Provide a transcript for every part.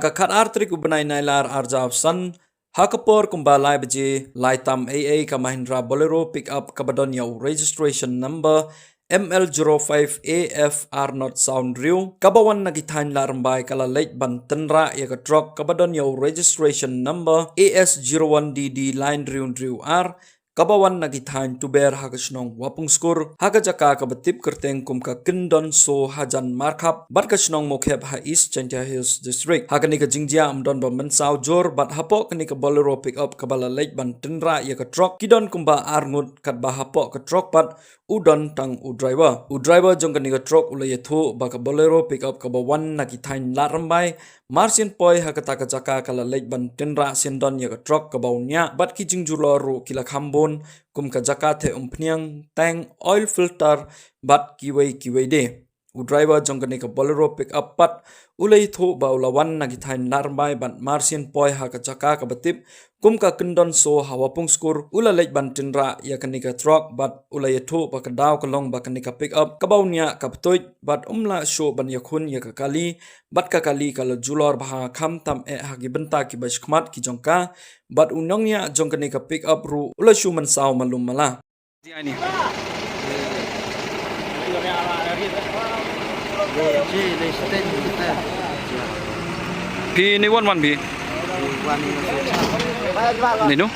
Haka kat artrik ubenai nailar arjab san Hakapor kumbalai baje laitam AA ka Mahindra Bolero pickup kabadon yaw registration number ML05AFR not sound real kabawan nagitan larambay kala late ban tenra ya ka truck kabadon yaw registration number AS01DD line riu R kabawan nagitan tuber hakasnong wapung skur hakajaka kabatip kerteng kum ka kendon so hajan markup bat kasnong mokhep ha East Chantia Hills district hakani ka jingjia amdon ba mensau jor bat hapo kani ka bolero pick up kabala lake ban tenra ya ka truck kidon kumba arngut kat ba hapo ka truck bat udon tang u driver jong kani ka truck ulay thu ba ka bolero pick up kabawan nagitan larambai marsin poi hakata ka jaka kala lake ban tenra sendon ya ka truck kabaunya bat ki jingjuloru kila khambon kum ka jaka the umpniang tang oil filter bat kiwei de u driver jongkani ka bolero pick up pat ulai tho ba ulawan nagithain larmbai ban marsin poi ha ka jaka ka batip kum ka kendon so hawapung skur ulalai ban tinra ya kani ka truck bat ulai tho ba ka daw ka long ba kani ka pick up kabaunya ka ptoy bat umla show ban yakhun ya ka kali bat ka kali kala julor bha kham tam e ha gi benta ki bashkmat ki jongka bat unongnya jongkani ka pick up ru ulai shu man saw malum mala ani Pi ni wan pi ni no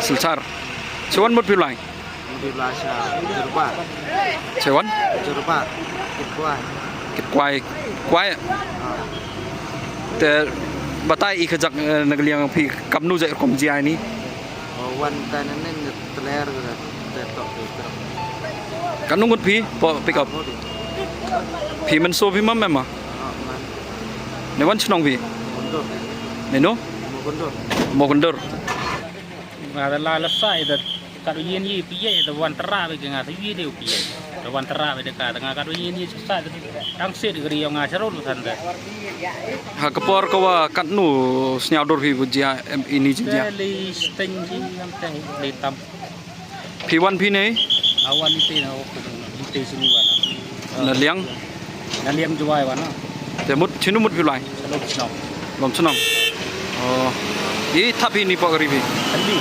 sulchar sewan mut pi lai sewan kwai te batai ikajak nagliang pi kamnu jai kom ji ani wan tanan teler kanungut pi po pick up pi man so pi mam mema ne wan chnong pi ne no mo gondor ngada la la sai da ka yin yi pi ye da wan tara be nga yi de pi ye da wan tara be ka da nga ka yin yi sa da dang se de ri nga charo lu than da ha kapor ko wa kat nu snyador pi bujia ini jinja li sting ji nam te li tam pi wan pi ne awan ite na ko ite sini wana na liang juai wana te mut chinu mut pi lai lom chnong oh i thapi ni po ri pi tali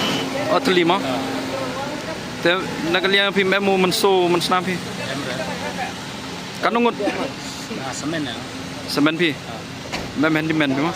tli ma te nagaliang pi memu man so man snam pi kanungut semen semen pi mem handyman pi ma